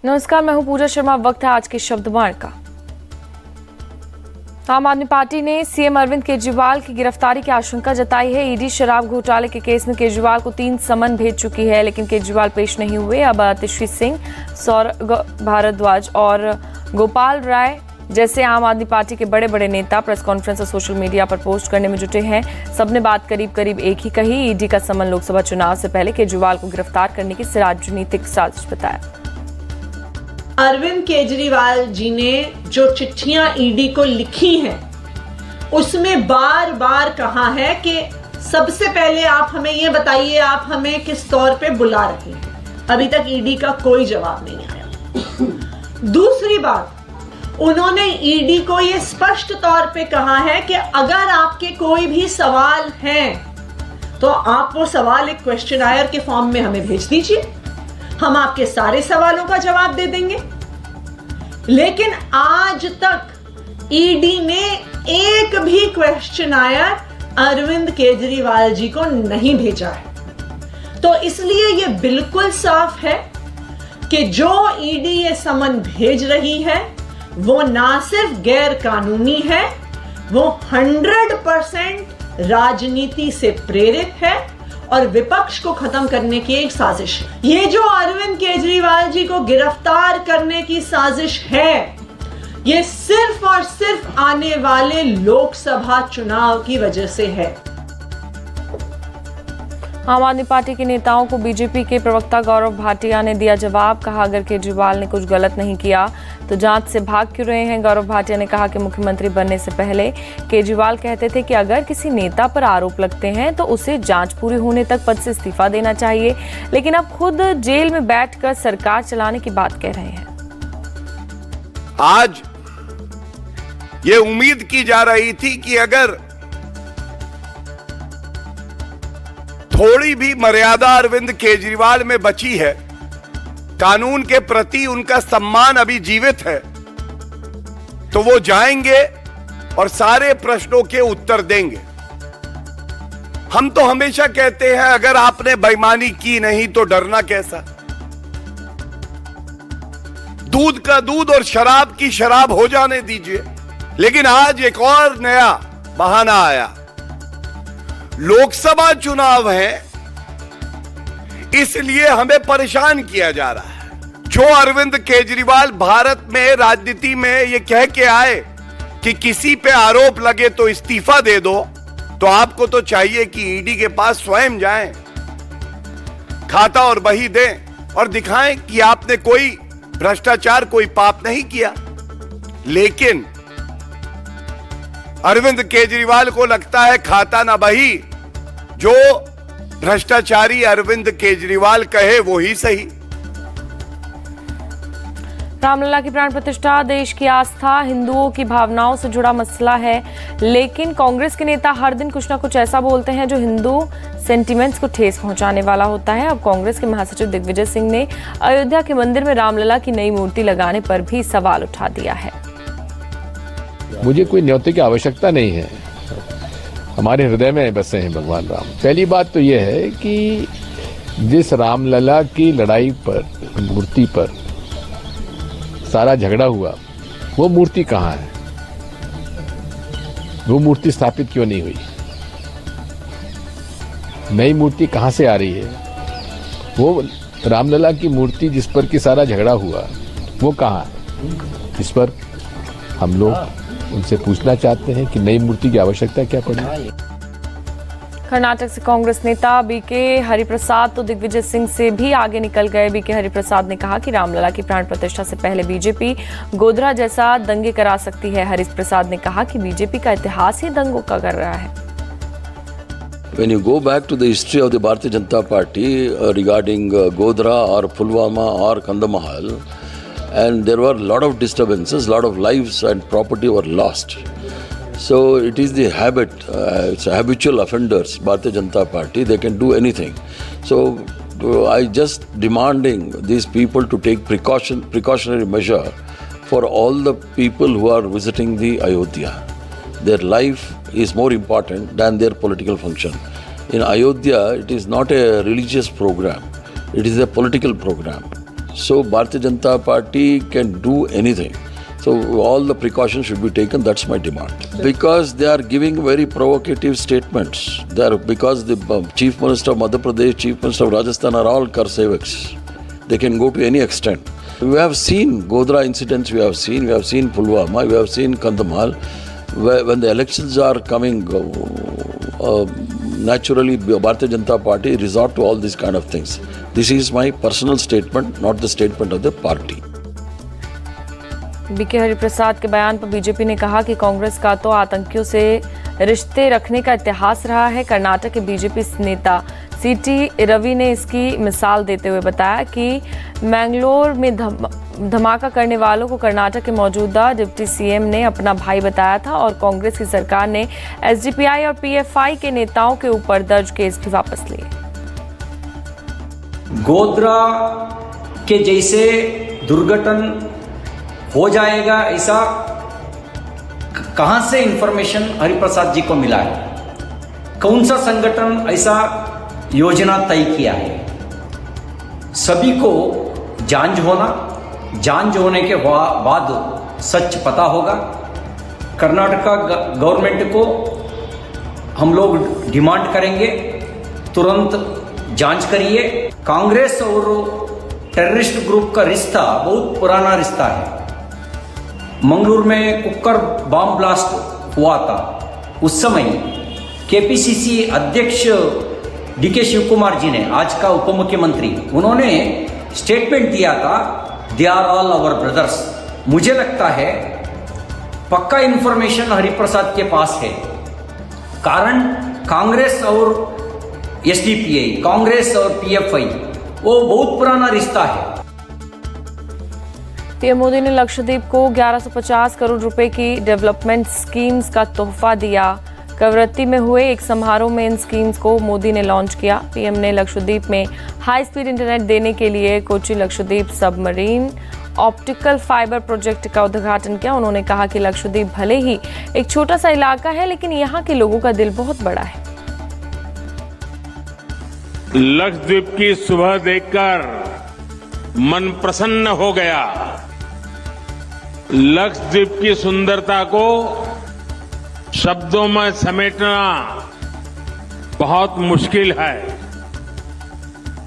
नमस्कार, मैं हूं पूजा शर्मा। वक्त है आज के शब्दमाल का। आम आदमी पार्टी ने सीएम अरविंद केजरीवाल की गिरफ्तारी की आशंका जताई है। ईडी शराब घोटाले के केस में केजरीवाल को 3 समन भेज चुकी है, लेकिन केजरीवाल पेश नहीं हुए। अब आतिशी सिंह, सौरभ भारद्वाज और गोपाल राय जैसे आम आदमी पार्टी के बड़े बड़े नेता प्रेस कॉन्फ्रेंस और सोशल मीडिया पर पोस्ट करने में जुटे हैं। सबने बात करीब करीब एक ही कही। ईडी का समन लोकसभा चुनाव से पहले केजरीवाल को गिरफ्तार करने की राजनीतिक साजिश बताया। अरविंद केजरीवाल जी ने जो चिट्ठियां ईडी को लिखी हैं, उसमें बार बार कहा है कि सबसे पहले आप हमें ये बताइए आप हमें किस तौर पे बुला रहे हैं। अभी तक ईडी का कोई जवाब नहीं आया। दूसरी बात, उन्होंने ईडी को ये स्पष्ट तौर पे कहा है कि अगर आपके कोई भी सवाल हैं तो आप वो सवाल एक क्वेश्चनायर के फॉर्म में हमें भेज दीजिए, हम आपके सारे सवालों का जवाब दे देंगे। लेकिन आज तक ईडी ने एक भी क्वेश्चनायर अरविंद केजरीवाल जी को नहीं भेजा है। तो इसलिए यह बिल्कुल साफ है कि जो ईडी ये समन भेज रही है वो ना सिर्फ गैर कानूनी है, वो 100% राजनीति से प्रेरित है और विपक्ष को खत्म करने की एक साजिश है। ये जो अरविंद केजरीवाल जी को गिरफ्तार करने की साजिश है, ये सिर्फ और सिर्फ आने वाले लोकसभा चुनाव की वजह से है। आम आदमी पार्टी के नेताओं को बीजेपी के प्रवक्ता गौरव भाटिया ने दिया जवाब। कहा, अगर केजरीवाल ने कुछ गलत नहीं किया तो जांच से भाग क्यों रहे हैं। गौरव भाटिया ने कहा कि मुख्यमंत्री बनने से पहले केजरीवाल कहते थे कि अगर किसी नेता पर आरोप लगते हैं तो उसे जांच पूरी होने तक पद से इस्तीफा देना चाहिए, लेकिन अब खुद जेल में बैठकर सरकार चलाने की बात कह रहे हैं। आज ये उम्मीद की जा रही थी कि अगर थोड़ी भी मर्यादा अरविंद केजरीवाल में बची है, कानून के प्रति उनका सम्मान अभी जीवित है, तो वो जाएंगे और सारे प्रश्नों के उत्तर देंगे। हम तो हमेशा कहते हैं अगर आपने बेईमानी की नहीं तो डरना कैसा। दूध का दूध और शराब की शराब हो जाने दीजिए। लेकिन आज एक और नया बहाना आया। लोकसभा चुनाव है, इसलिए हमें परेशान किया जा रहा है। जो अरविंद केजरीवाल भारत में राजनीति में ये कह के आए कि किसी पे आरोप लगे तो इस्तीफा दे दो, तो आपको तो चाहिए कि ईडी के पास स्वयं जाएं, खाता और बही दें और दिखाएं कि आपने कोई भ्रष्टाचार, कोई पाप नहीं किया। लेकिन अरविंद केजरीवाल को लगता है खाता ना बही, जो भ्रष्टाचारी अरविंद केजरीवाल कहे वो ही सही। रामलला की प्राण प्रतिष्ठा देश की आस्था, हिंदुओं की भावनाओं से जुड़ा मसला है, लेकिन कांग्रेस के नेता हर दिन कुछ ना कुछ ऐसा बोलते हैं जो हिंदू सेंटिमेंट्स को ठेस पहुंचाने वाला होता है। अब कांग्रेस के महासचिव दिग्विजय सिंह ने अयोध्या के मंदिर में रामलला की नई मूर्ति लगाने पर भी सवाल उठा दिया है। मुझे कोई न्योते की आवश्यकता नहीं है, हमारे हृदय में बसे हैं भगवान राम। पहली बात तो यह है कि जिस रामलला की लड़ाई पर, मूर्ति पर सारा झगड़ा हुआ, वो मूर्ति कहाँ है? वो मूर्ति स्थापित क्यों नहीं हुई? नई मूर्ति कहाँ से आ रही है? वो रामलला की मूर्ति जिस पर कि सारा झगड़ा हुआ, वो कहाँ है? इस पर हम लोग उनसे पूछना चाहते हैं कि नई मूर्ति की आवश्यकता क्या पड़ी। कर्नाटक से कांग्रेस नेता बीके हरिप्रसाद तो दिग्विजय सिंह से भी आगे निकल गए। बीके हरिप्रसाद ने कहा कि रामलला की प्राण प्रतिष्ठा से पहले बीजेपी गोधरा जैसा दंगे करा सकती है। हरिप्रसाद ने कहा कि बीजेपी का इतिहास ही दंगों का कर रहा है। When you go back to the history of the Bharatiya Janata Party regarding Godhra or Pulwama or Kandamahal, and there were a lot of disturbances, a lot of lives and property were lost. So it is the habit, it's habitual offenders, Bharatiya Janata Party, they can do anything. So I just demanding these people to take precautionary measure for all the people who are visiting the Ayodhya. Their life is more important than their political function. In Ayodhya, it is not a religious program, it is a political program. So Bharatiya Janata Party can do anything. So all the precautions should be taken. That's my demand. Because they are giving very provocative statements. Because the Chief Minister of Madhya Pradesh, Chief Minister of Rajasthan are all Karsevaks. They can go to any extent. We have seen Godhra incidents. We have seen Pulwama. We have seen Kandhamal. When the elections are coming, naturally Bharatiya Janata Party resort to all these kind of things. This is my personal statement, not the statement of the party. BK Hariprasad के बयान पर BJP ने कहा कि कांग्रेस का तो आतंकियों से रिश्ते रखने का इतिहास रहा है। कर्नाटक के बीजेपी नेता सीटी रवि ने इसकी मिसाल देते हुए बताया कि मैंगलोर में धमाका करने वालों को कर्नाटक के मौजूदा डिप्टी सीएम ने अपना भाई बताया था और कांग्रेस की सरकार ने एसडीपीआई और पीएफआई के नेताओं के ऊपर दर्ज केस भी वापस लिए। गोधरा के जैसे दुर्घटना हो जाएगा ऐसा कहां से इंफॉर्मेशन हरिप्रसाद जी को मिला है? कौन सा संगठन ऐसा योजना तय किया है? सभी को जांच होने के बाद सच पता होगा। कर्नाटक गवर्नमेंट को हम लोग डिमांड करेंगे, तुरंत जांच करिए। कांग्रेस और टेररिस्ट ग्रुप का रिश्ता बहुत पुराना रिश्ता है। मंगलूर में कुकर बम ब्लास्ट हुआ था, उस समय केपीसीसी अध्यक्ष डीके शिव कुमार जी ने, आज का उप मुख्यमंत्री, उन्होंने स्टेटमेंट दिया था, they are all our brothers. मुझे लगता है पक्का इंफॉर्मेशन हरिप्रसाद के पास है। कारण कांग्रेस और एसडीपीआई, कांग्रेस और पीएफआई, वो बहुत पुराना रिश्ता है। पीएम मोदी ने लक्षद्वीप को 1150 करोड़ रुपए की डेवलपमेंट स्कीम्स का तोहफा दिया। कवरत्ती में हुए एक समारोह में इन स्कीम्स को मोदी ने लॉन्च किया। पीएम ने लक्षद्वीप में हाई स्पीड इंटरनेट देने के लिए Kochi Lakshadweep submarine optical fibre project का उद्घाटन किया। उन्होंने कहा कि लक्षद्वीप भले ही एक छोटा सा इलाका है, लेकिन यहाँ के लोगों का दिल बहुत बड़ा है। लक्षद्वीप की सुबह देखकर मन प्रसन्न हो गया। लक्षद्वीप की सुंदरता को शब्दों में समेटना बहुत मुश्किल है।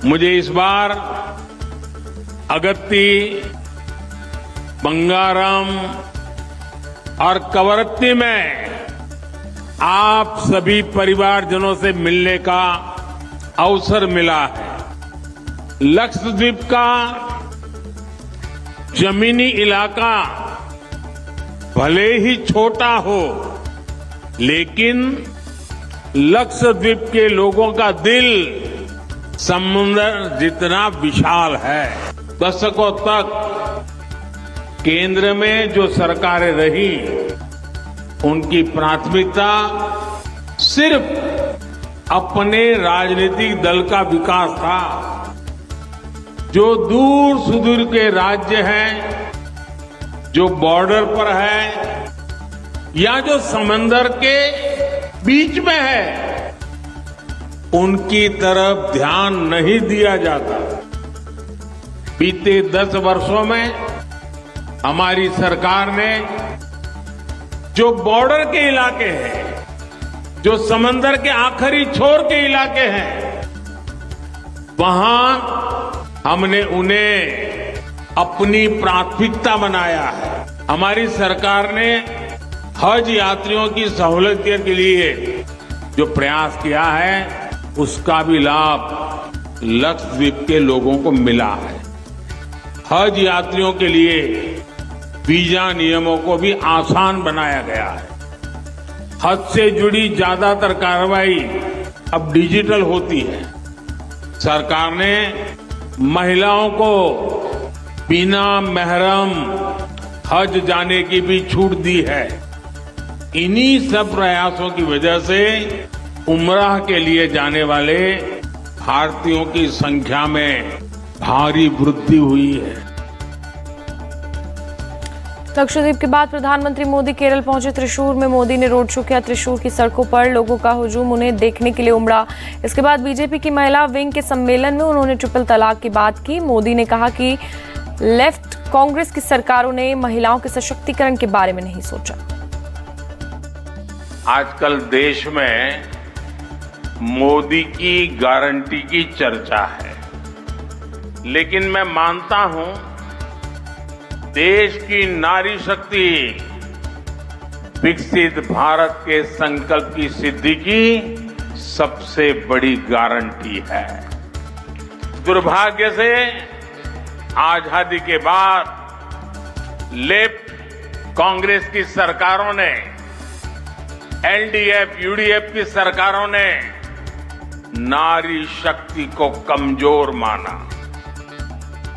मुझे इस बार अगत्ती, बंगारम और कवरत्ती में आप सभी परिवारजनों से मिलने का अवसर मिला है। लक्षद्वीप का जमीनी इलाका भले ही छोटा हो, लेकिन लक्षद्वीप के लोगों का दिल समुद्र जितना विशाल है। दशकों तक केंद्र में जो सरकारें रही, उनकी प्राथमिकता सिर्फ अपने राजनीतिक दल का विकास था। जो दूर सुदूर के राज्य हैं, जो बॉर्डर पर है या जो समंदर के बीच में है, उनकी तरफ ध्यान नहीं दिया जाता। बीते 10 वर्षों में हमारी सरकार ने जो बॉर्डर के इलाके हैं, जो समंदर के आखिरी छोर के इलाके हैं, वहां हमने उन्हें अपनी प्राथमिकता बनाया है। हमारी सरकार ने हज यात्रियों की सहूलियत के लिए जो प्रयास किया है, उसका भी लाभ लक्षद्वीप के लोगों को मिला है। हज यात्रियों के लिए वीजा नियमों को भी आसान बनाया गया है। हज से जुड़ी ज्यादातर कार्रवाई अब डिजिटल होती है। सरकार ने महिलाओं को बिना महरम हज जाने की भी छूट दी है। इन्हीं सब प्रयासों की वजह से उम्राह के लिए जाने वाले भारतीयों की संख्या में भारी वृद्धि हुई है। लक्षद्वीप के बाद प्रधानमंत्री मोदी केरल पहुंचे। त्रिशूर में मोदी ने रोड शो किया। त्रिशूर की सड़कों पर लोगों का हुजूम उन्हें देखने के लिए उमड़ा। इसके बाद बीजेपी की महिला विंग के सम्मेलन में उन्होंने ट्रिपल तलाक की बात की। मोदी ने कहा कि लेफ्ट कांग्रेस की सरकारों ने महिलाओं के सशक्तिकरण के बारे में नहीं सोचा। आजकल देश में मोदी की गारंटी की चर्चा है, लेकिन मैं मानता हूं देश की नारी शक्ति विकसित भारत के संकल्प की सिद्धि की सबसे बड़ी गारंटी है। दुर्भाग्य से आजादी के बाद लेफ्ट कांग्रेस की सरकारों ने, एलडीएफ, यूडीएफ की सरकारों ने नारी शक्ति को कमजोर माना।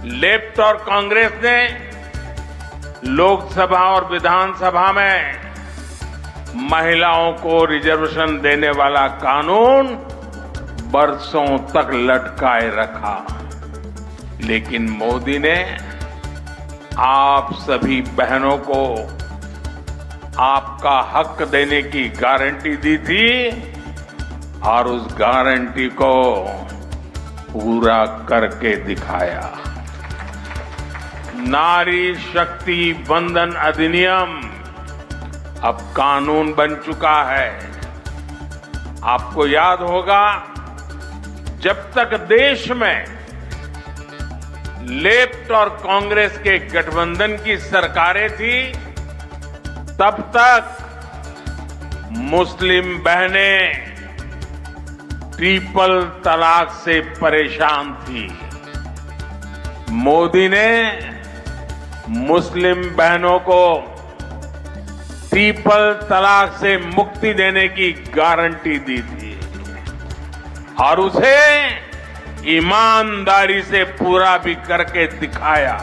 लेफ्ट और कांग्रेस ने लोकसभा और विधानसभा में महिलाओं को रिजर्वेशन देने वाला कानून बरसों तक लटकाए रखा, लेकिन मोदी ने आप सभी बहनों को आपका हक देने की गारंटी दी थी और उस गारंटी को पूरा करके दिखाया। नारी शक्ति बंधन अधिनियम अब कानून बन चुका है। आपको याद होगा, जब तक देश में लेफ्ट और कांग्रेस के गठबंधन की सरकारें थी, तब तक मुस्लिम बहनें ट्रिपल तलाक से परेशान थी। मोदी ने मुस्लिम बहनों को ट्रिपल तलाक से मुक्ति देने की गारंटी दी थी और उसे ईमानदारी से पूरा भी करके दिखाया।